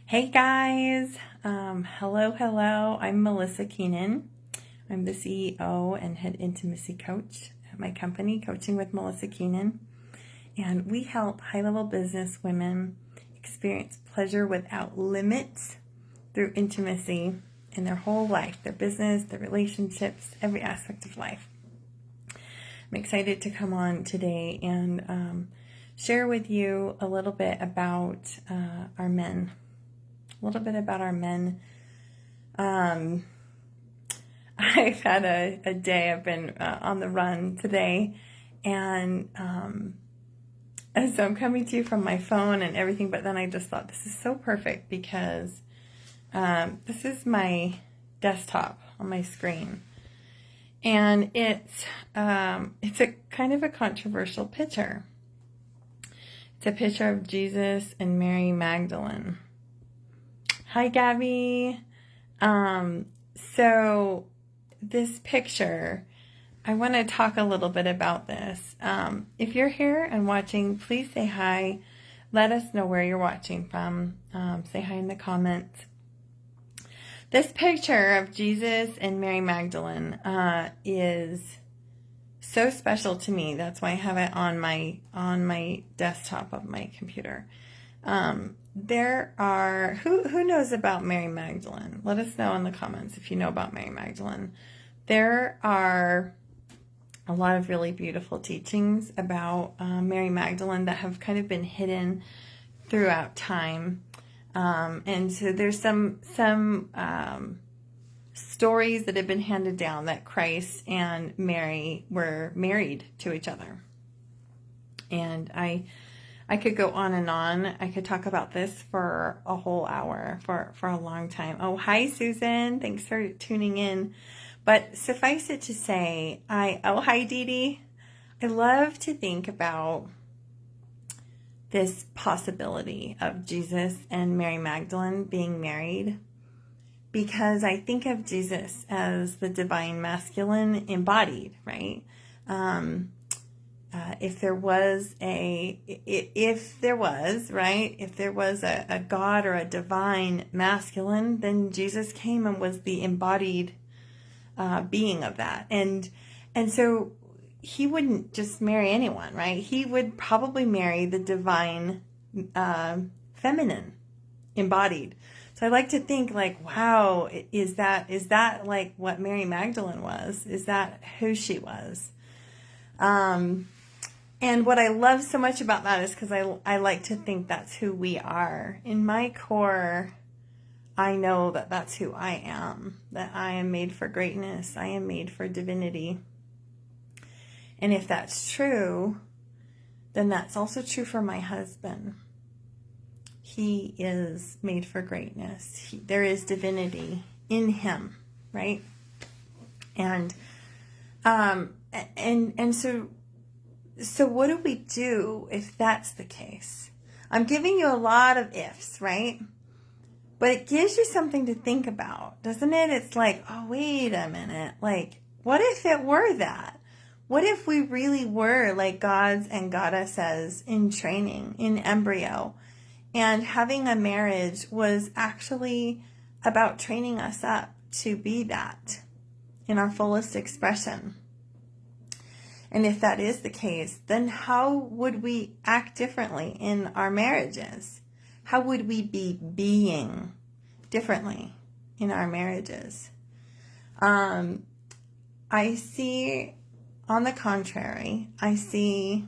Hey guys, hello. I'm Melissa Keenan. I'm the CEO and head intimacy coach at my company, Coaching with Melissa Keenan. And we help high-level business women experience pleasure without limits through intimacy in their whole life, their business, their relationships, every aspect of life. I'm excited to come on today and share with you a little bit about our men. A little bit about our men. I've had a day. I've been on the run today, and so I'm coming to you from my phone and everything, but then I just thought this is so perfect because this is my desktop on my screen, and it's a kind of a controversial picture. It's a picture of Jesus and Mary Magdalene. Hi, Gabby. So this picture, I want to talk a little bit about this. If you're here and watching, please say hi. Let us know where you're watching from. Say hi in the comments. This picture of Jesus and Mary Magdalene is so special to me. That's why I have it on my desktop of my computer. There are, who knows about Mary Magdalene? Let us know in the comments if you know about Mary Magdalene. There are a lot of really beautiful teachings about Mary Magdalene that have kind of been hidden throughout time. And so there's some stories that have been handed down that Christ and Mary were married to each other. And I could go on and on. I could talk about this for a whole hour, for a long time. Oh, hi, Susan. Thanks for tuning in. But suffice it to say, hi, Dee Dee. I love to think about this possibility of Jesus and Mary Magdalene being married, because I think of Jesus as the divine masculine embodied, right? If there was a God or a divine masculine, then Jesus came and was the embodied being of that. And so he wouldn't just marry anyone, right? He would probably marry the divine feminine embodied. So I like to think like, wow, is that like what Mary Magdalene was? Is that who she was? And what I love so much about that is because I like to think that's who we are. In my core, I know that that's who I am, that I am made for greatness. I am made for divinity. And if that's true, then that's also true for my husband. He is made for greatness. There is divinity in him, right? And so what do we do if that's the case? I'm giving you a lot of ifs, right? But it gives you something to think about, doesn't it? It's like, oh, wait a minute. Like, what if it were that? What if we really were like gods and goddesses in training, in embryo, and having a marriage was actually about training us up to be that in our fullest expression? And if that is the case, then how would we act differently in our marriages? How would we be being differently in our marriages? I see, on the contrary, I see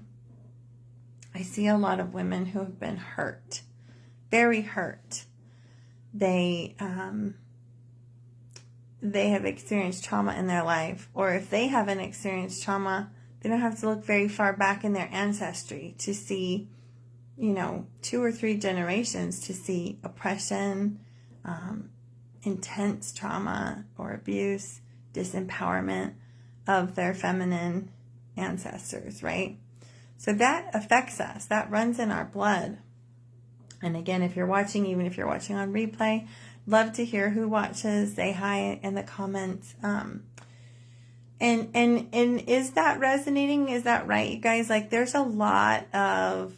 a lot of women who have been hurt, very hurt. They have experienced trauma in their life, or if they haven't experienced trauma, they don't have to look very far back in their ancestry to see, 2 or 3 generations to see oppression, intense trauma or abuse, disempowerment of their feminine ancestors, right? So that affects us. That runs in our blood. And again, if you're watching, even if you're watching on replay, love to hear who watches. Say hi in the comments. And is that resonating? Is that right, you guys? Like, there's a lot of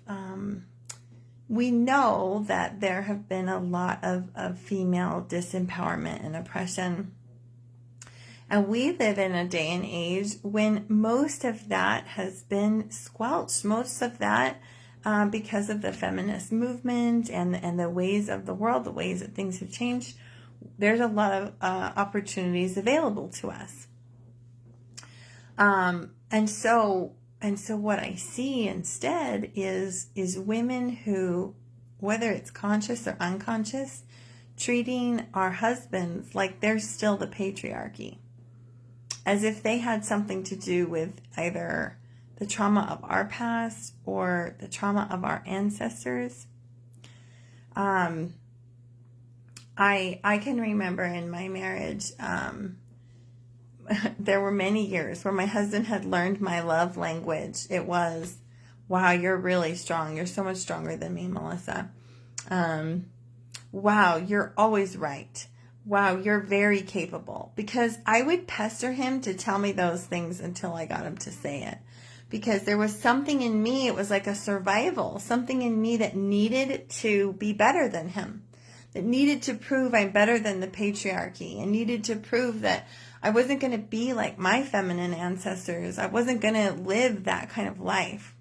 we know that there have been a lot of female disempowerment and oppression. And we live in a day and age when most of that has been squelched. Most of that because of the feminist movement and the ways of the world, the ways that things have changed. There's a lot of opportunities available to us. And so what I see instead is women who, whether it's conscious or unconscious, treating our husbands like they're still the patriarchy, as if they had something to do with either the trauma of our past or the trauma of our ancestors. I can remember in my marriage, there were many years where my husband had learned my love language. It was, wow, you're really strong. You're so much stronger than me, Melissa. Wow, you're always right. Wow, you're very capable. Because I would pester him to tell me those things until I got him to say it. Because there was something in me, it was like a survival, something in me that needed to be better than him. That needed to prove I'm better than the patriarchy. And needed to prove that I wasn't going to be like my feminine ancestors. I wasn't going to live that kind of life.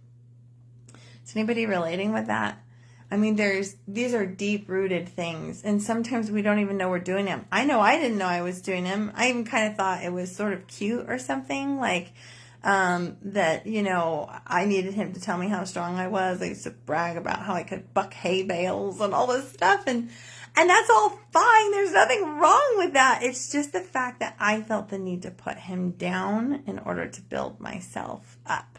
Is anybody relating with that? I mean, these are deep-rooted things, and sometimes we don't even know we're doing them. I know I didn't know I was doing them. I even kind of thought it was sort of cute or something, like that, I needed him to tell me how strong I was. I used to brag about how I could buck hay bales and all this stuff, and that's all fine. There's nothing wrong with that. It's just the fact that I felt the need to put him down in order to build myself up.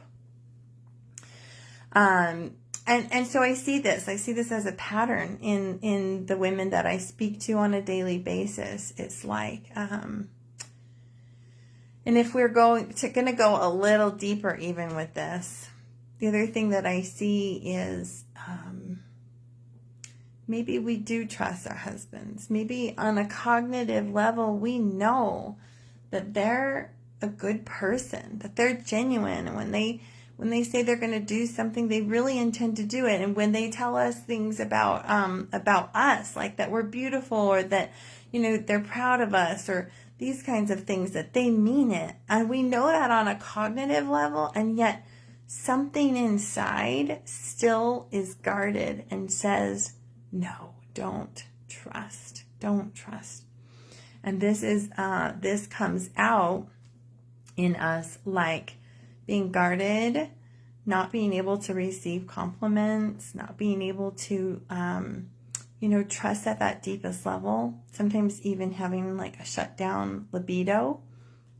And so I see this as a pattern in the women that I speak to on a daily basis. It's like, and if we're going to go a little deeper even with this, the other thing that I see is maybe we do trust our husbands. Maybe on a cognitive level, we know that they're a good person, that they're genuine, and when they say they're going to do something, they really intend to do it. And when they tell us things about us, like that we're beautiful, or that, they're proud of us, or these kinds of things, that they mean it. And we know that on a cognitive level, and yet something inside still is guarded and says, no, don't trust. And this comes out in us like being guarded, not being able to receive compliments, not being able to, trust at that deepest level. Sometimes even having like a shut down libido.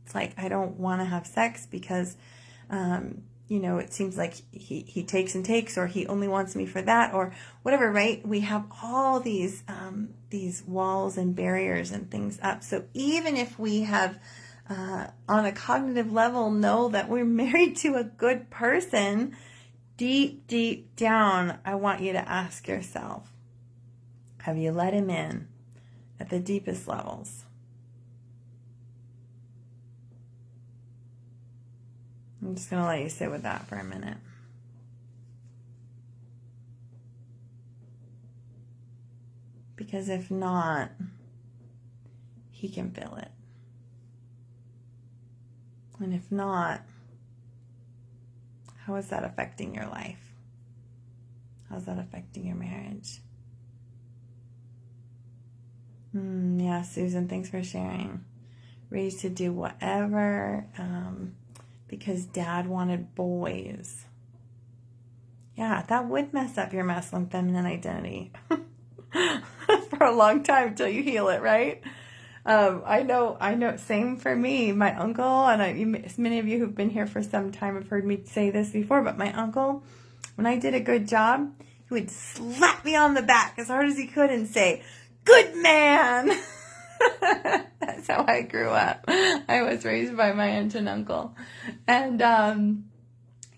It's like, I don't want to have sex because, it seems like he takes and takes, or he only wants me for that, or whatever, right? We have all these walls and barriers and things up. So even if we have, on a cognitive level, know that we're married to a good person, deep, deep down, I want you to ask yourself, have you let him in at the deepest levels? I'm just going to let you sit with that for a minute. Because if not, he can feel it. And if not, how is that affecting your life? How's that affecting your marriage? Yeah, Susan, thanks for sharing. Raised to do whatever because dad wanted boys. Yeah, that would mess up your masculine feminine identity for a long time till you heal it, right? I know, same for me. My uncle, and many of you who've been here for some time have heard me say this before, but my uncle, when I did a good job, he would slap me on the back as hard as he could and say, "Good man." That's how I grew up. I was raised by my aunt and uncle. And,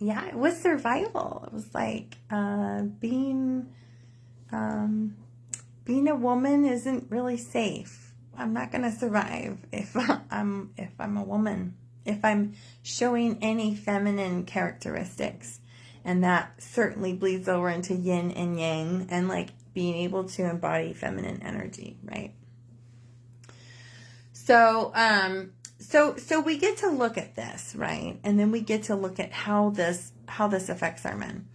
it was survival. It was like, being a woman isn't really safe. I'm not going to survive if I'm a woman, if I'm showing any feminine characteristics. And that certainly bleeds over into yin and yang and like being able to embody feminine energy, right? So, so we get to look at this, right? And then we get to look at how this affects our men.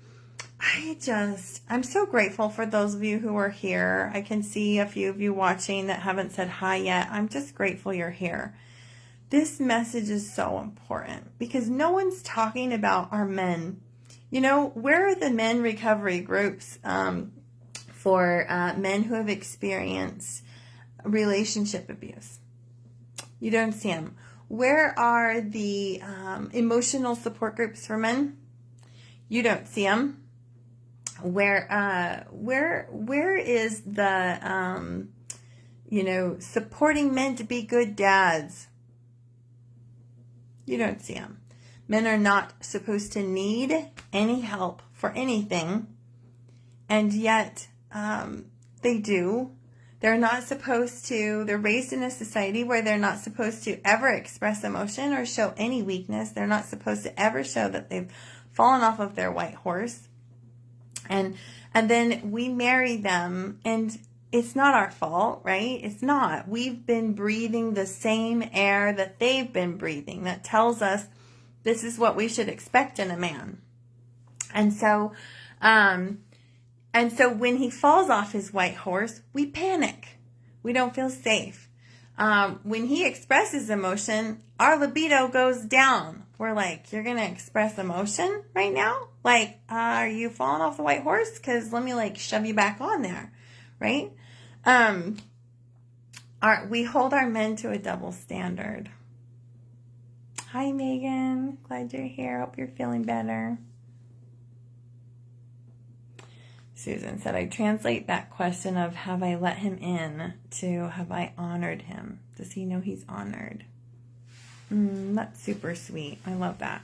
I'm so grateful for those of you who are here. I can see a few of you watching that haven't said hi yet. I'm just grateful you're here. This message is so important because no one's talking about our men. You know, where are the men recovery groups for men who have experienced relationship abuse? You don't see them. Where are the emotional support groups for men? You don't see them. Where is the supporting men to be good dads? You don't see them. Men are not supposed to need any help for anything, and yet they do. They're not supposed to. They're raised in a society where they're not supposed to ever express emotion or show any weakness. They're not supposed to ever show that they've fallen off of their white horse. And then we marry them, and it's not our fault, right? It's not. We've been breathing the same air that they've been breathing that tells us this is what we should expect in a man. And so when he falls off his white horse, we panic. We don't feel safe. When he expresses emotion, our libido goes down. We're like, you're going to express emotion right now? Like, are you falling off the white horse? Because let me like shove you back on there, right? We hold our men to a double standard. Hi, Megan. Glad you're here. Hope you're feeling better. Susan said, I translate that question of have I let him in to have I honored him? Does he know he's honored? That's super sweet. I love that.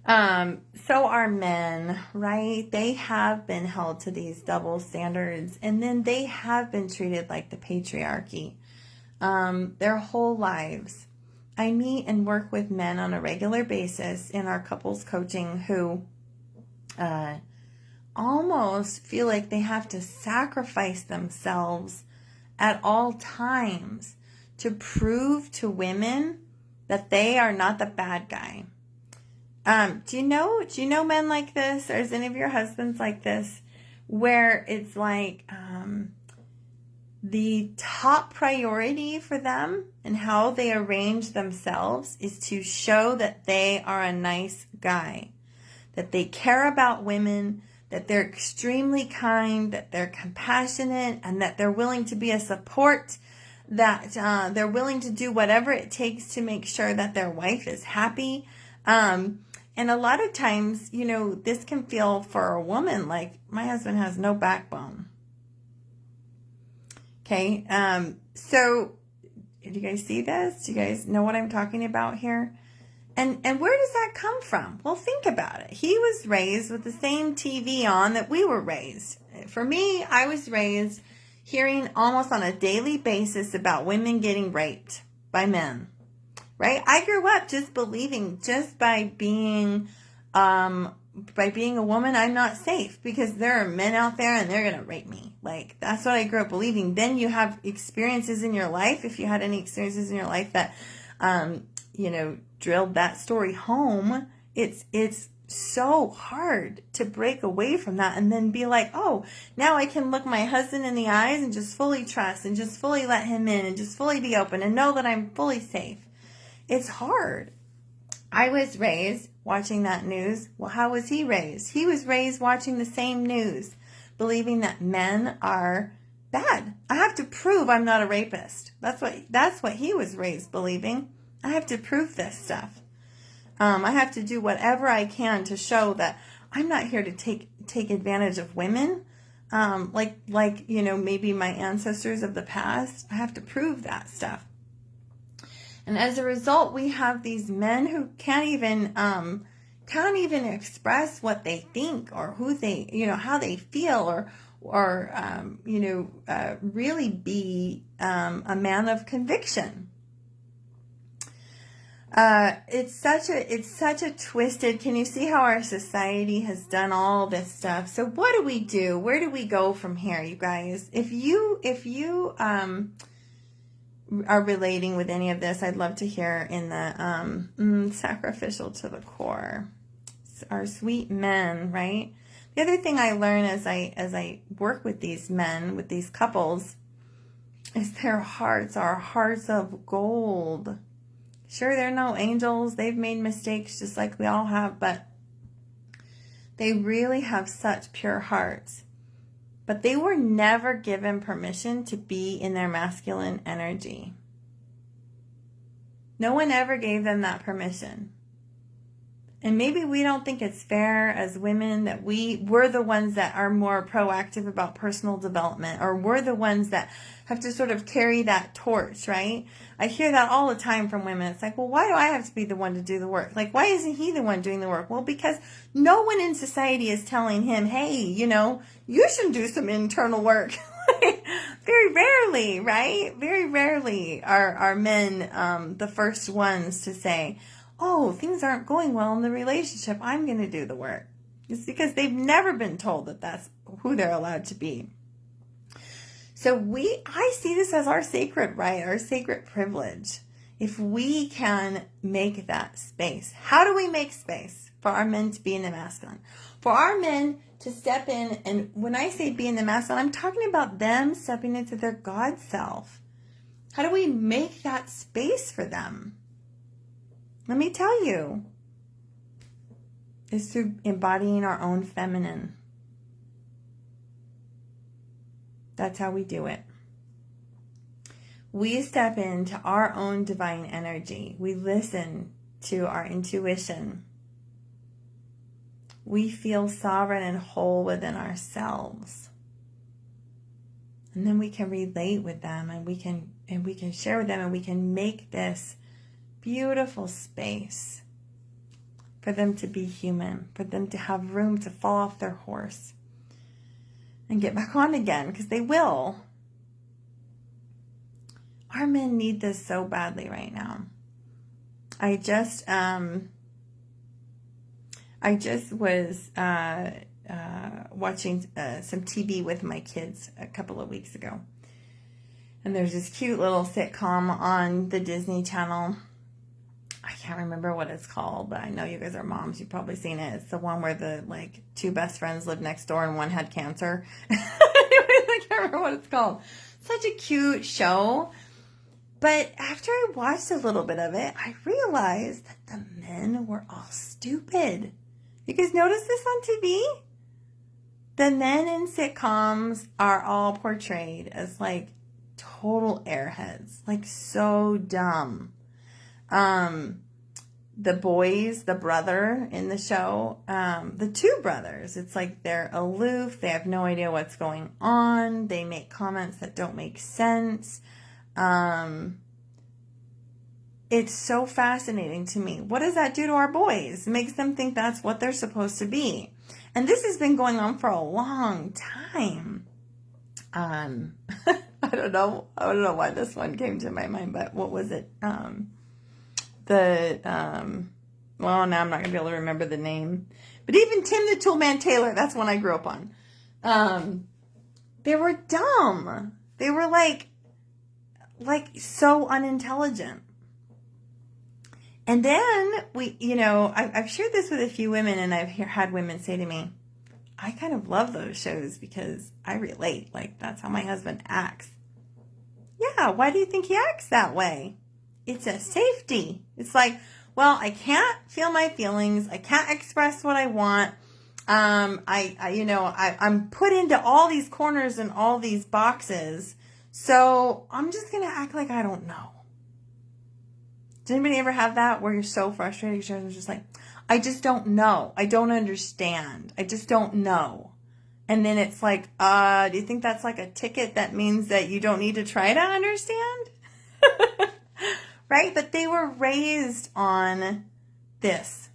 So our men, right? They have been held to these double standards, and then they have been treated like the patriarchy their whole lives. I meet and work with men on a regular basis in our couples coaching who almost feel like they have to sacrifice themselves at all times to prove to women that they are not the bad guy. Do you know men like this? Or is any of your husbands like this? Where it's like the top priority for them and how they arrange themselves is to show that they are a nice guy, that they care about women, that they're extremely kind, that they're compassionate, and that they're willing to be a support, that they're willing to do whatever it takes to make sure that their wife is happy. And a lot of times, this can feel for a woman like my husband has no backbone. Okay, so do you guys see this? Do you guys know what I'm talking about here? And where does that come from? Well, think about it. He was raised with the same TV on that we were raised. For me, I was raised hearing almost on a daily basis about women getting raped by men. Right? I grew up just believing just by being a woman, I'm not safe because there are men out there and they're going to rape me. Like, that's what I grew up believing. Then you have experiences in your life. If you had any experiences in your life that, drilled that story home, it's so hard to break away from that and then be like, oh, now I can look my husband in the eyes and just fully trust and just fully let him in and just fully be open and know that I'm fully safe. It's hard. I was raised watching that news. Well, how was he raised? He was raised watching the same news, believing that men are bad. I have to prove I'm not a rapist. That's what he was raised believing. I have to prove this stuff. I have to do whatever I can to show that I'm not here to take advantage of women. Maybe my ancestors of the past. I have to prove that stuff. And as a result, we have these men who can't even express what they think or who they, how they feel or really be a man of conviction. It's such a twisted, can you see how our society has done all this stuff? So what do we do? Where do we go from here, you guys? If you are relating with any of this, I'd love to hear in the sacrificial to the core. Our sweet men, right? The other thing I learn as I work with these men, with these couples, is their hearts are hearts of gold. Sure, they're no angels. They've made mistakes just like we all have, but they really have such pure hearts. But they were never given permission to be in their masculine energy. No one ever gave them that permission. And maybe we don't think it's fair as women that we're the ones that are more proactive about personal development, or we're the ones that have to sort of carry that torch, right? I hear that all the time from women. It's like, well, why do I have to be the one to do the work? Like, why isn't he the one doing the work? Well, because no one in society is telling him, hey, you should do some internal work. Very rarely, right? Very rarely are men the first ones to say, oh, things aren't going well in the relationship, I'm going to do the work. It's because they've never been told that that's who they're allowed to be. So I see this as our sacred right, our sacred privilege. If we can make that space. How do we make space for our men to be in the masculine? For our men to step in, and when I say be in the masculine, I'm talking about them stepping into their God self. How do we make that space for them? Let me tell you, it's through embodying our own feminine. That's how we do it. We step into our own divine energy. We listen to our intuition. We feel sovereign and whole within ourselves. And then we can relate with them, and we can share with them, and we can make this beautiful space for them to be human, for them to have room to fall off their horse and get back on again, because they will. Our men need this so badly right now. I just was watching some TV with my kids a couple of weeks ago, and there's this cute little sitcom on the Disney Channel. I can't remember what it's called, but I know you guys are moms. You've probably seen it. It's the one where the two best friends lived next door and one had cancer. Anyways, I can't remember what it's called. Such a cute show. But after I watched a little bit of it, I realized that the men were all stupid. You guys notice this on TV? The men in sitcoms are all portrayed as total airheads, so dumb. The boys, the brother in the show, the two brothers, it's they're aloof. They have no idea what's going on. They make comments that don't make sense. It's so fascinating to me. What does that do to our boys? It makes them think that's what they're supposed to be. And this has been going on for a long time. I don't know why this one came to my mind, but what was it? Well, now I'm not going to be able to remember the name. But even Tim the Toolman Taylor, that's one I grew up on. They were dumb. They were so unintelligent. And then I've shared this with a few women, and I've had women say to me, I kind of love those shows because I relate. That's how my husband acts. Yeah, why do you think he acts that way? It's a safety. It's well, I can't feel my feelings. I can't express what I want. I'm put into all these corners and all these boxes. So I'm just going to act like I don't know. Does anybody ever have that where you're so frustrated? You're just I just don't know. I don't understand. I just don't know. And then it's do you think that's a ticket that means that you don't need to try to understand? Right? But they were raised on this.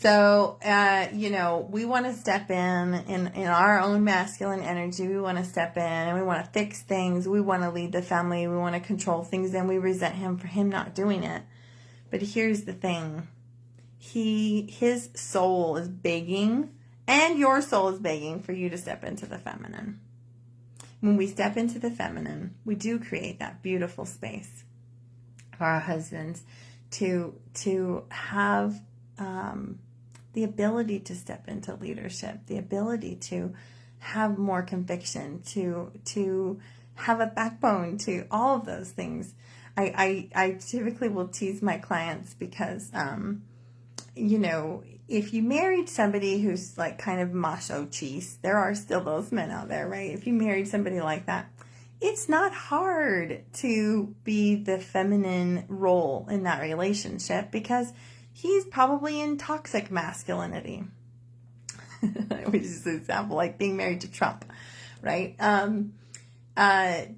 So, we want to step in our own masculine energy. We want to step in and we want to fix things. We want to lead the family. We want to control things, and we resent him for him not doing it. But here's the thing. His soul is begging, and your soul is begging for you to step into the feminine. When we step into the feminine, we do create that beautiful space for our husbands to have the ability to step into leadership, the ability to have more conviction, to have a backbone, to all of those things. I typically will tease my clients because, if you married somebody who's like kind of macho cheese, there are still those men out there, right? If you married somebody like that, it's not hard to be the feminine role in that relationship because he's probably in toxic masculinity. Which is an example, like being married to Trump, right?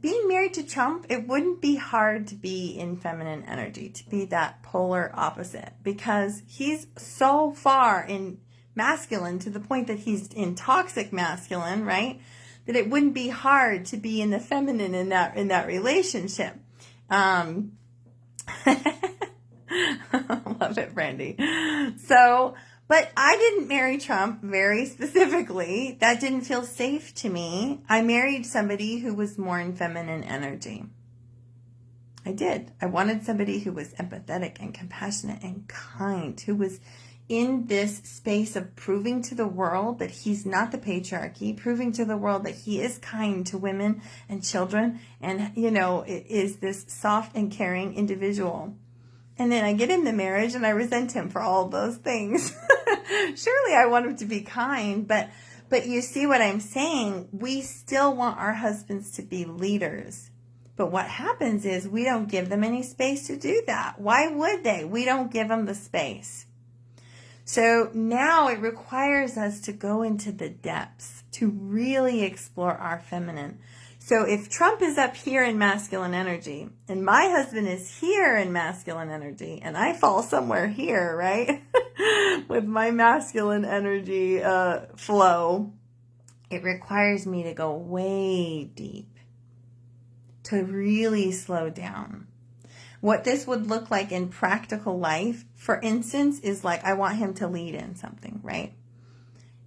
Being married to Trump, it wouldn't be hard to be in feminine energy, to be that polar opposite, because he's so far in masculine to the point that he's in toxic masculine, right? That it wouldn't be hard to be in the feminine in that relationship. Love it, Brandy. So, but I didn't marry Trump very specifically. That didn't feel safe to me. I married somebody who was more in feminine energy. I did. I wanted somebody who was empathetic and compassionate and kind, who was in this space of proving to the world that he's not the patriarchy, proving to the world that he is kind to women and children and, is this soft and caring individual. And then I get in the marriage and I resent him for all of those things. Surely I want him to be kind, but you see what I'm saying? We still want our husbands to be leaders. But what happens is we don't give them any space to do that. Why would they? We don't give them the space. So now it requires us to go into the depths, to really explore our feminine. So if Trump is up here in masculine energy and my husband is here in masculine energy and I fall somewhere here, right, with my masculine energy flow, it requires me to go way deep, to really slow down. What this would look like in practical life, for instance, is like I want him to lead in something, right?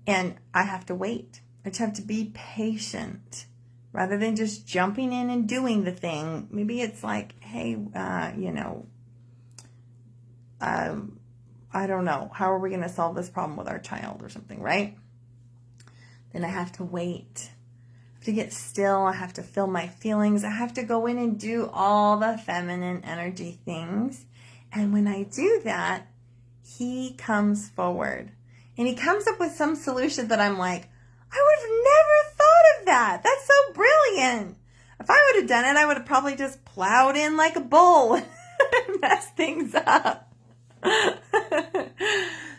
And I have to wait. I just have to be patient rather than just jumping in and doing the thing. Maybe it's like, hey, I don't know. How are we going to solve this problem with our child or something, right? Then I have to wait. To get still, I have to feel my feelings. I have to go in and do all the feminine energy things. And when I do that, he comes forward. And he comes up with some solution that I'm like, I would have never thought of that. That's so brilliant. If I would have done it, I would have probably just plowed in like a bull and messed things up.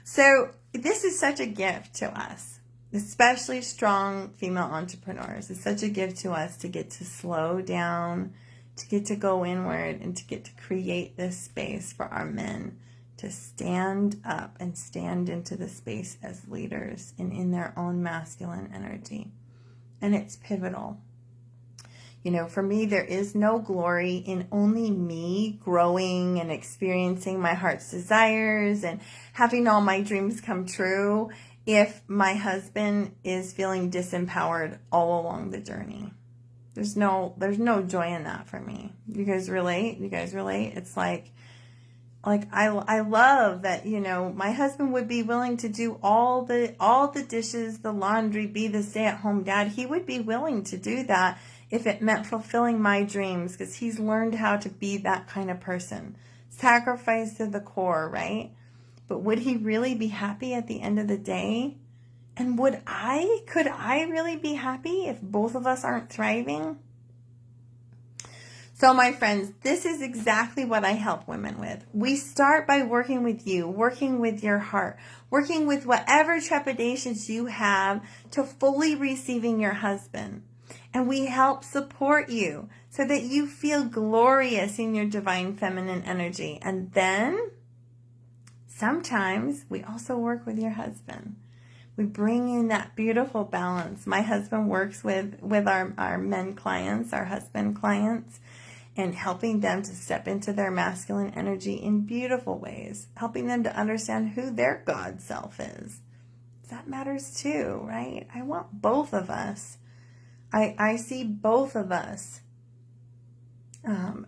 So this is such a gift to us. Especially strong female entrepreneurs. It's such a gift to us to get to slow down, to get to go inward, and to get to create this space for our men to stand up and stand into the space as leaders and in their own masculine energy. And it's pivotal. For me, there is no glory in only me growing and experiencing my heart's desires and having all my dreams come true if my husband is feeling disempowered all along the journey. There's no joy in that for me. You guys relate? It's like I love that, my husband would be willing to do all the dishes, the laundry, be the stay-at-home dad. He would be willing to do that if it meant fulfilling my dreams, because he's learned how to be that kind of person. Sacrifice to the core, right? But would he really be happy at the end of the day? And could I really be happy if both of us aren't thriving? So my friends, this is exactly what I help women with. We start by working with you, working with your heart, working with whatever trepidations you have to fully receiving your husband. And we help support you so that you feel glorious in your divine feminine energy. And then sometimes we also work with your husband. We bring in that beautiful balance. My husband works with our men clients, our husband clients, and helping them to step into their masculine energy in beautiful ways, helping them to understand who their God self is. That matters too, right? I want both of us. I see both of us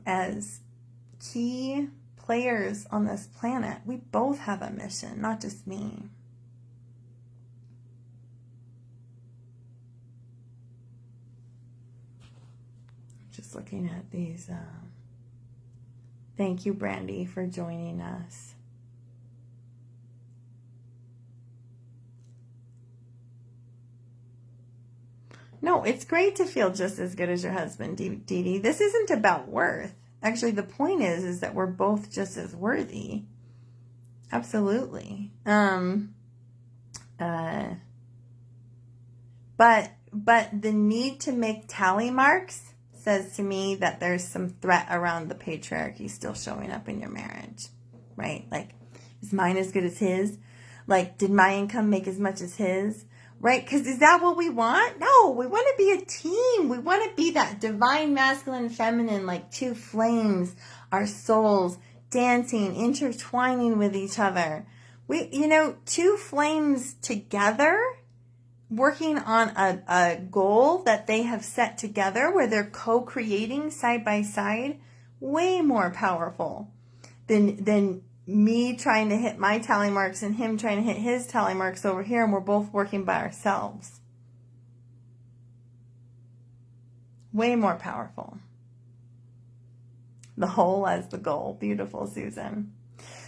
as key players on this planet. We both have a mission, not just me. Just looking at these. Thank you, Brandy, for joining us. No, it's great to feel just as good as your husband, Dee Dee. This isn't about worth. Actually, the point is that we're both just as worthy. Absolutely. But the need to make tally marks says to me that there's some threat around the patriarchy still showing up in your marriage, right? Like, is mine as good as his? Like, did my income make as much as his? Right? Because is that what we want? No, we want to be a team. We want to be that divine masculine feminine, like two flames, our souls dancing, intertwining with each other. Two flames together, working on a goal that they have set together where they're co-creating side by side, way more powerful than me trying to hit my tally marks and him trying to hit his tally marks over here, and we're both working by ourselves. Way more powerful. The whole as the goal. Beautiful, Susan.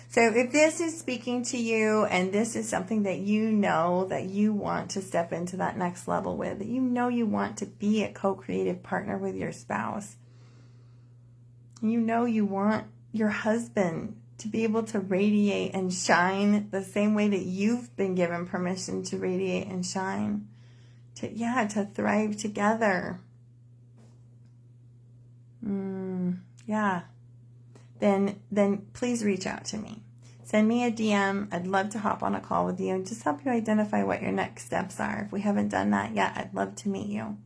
So if this is speaking to you and this is something that you know that you want to step into that next level with, that you know you want to be a co-creative partner with your spouse, you know you want your husband to be able to radiate and shine the same way that you've been given permission to radiate and shine, to thrive together. Then please reach out to me. Send me a DM. I'd love to hop on a call with you and just help you identify what your next steps are. If we haven't done that yet, I'd love to meet you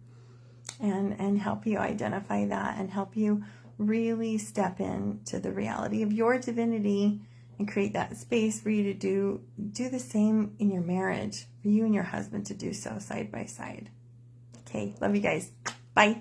and help you identify that and help you really step into the reality of your divinity and create that space for you to do the same in your marriage, for you and your husband to do so side by side. Okay, love you guys. Bye.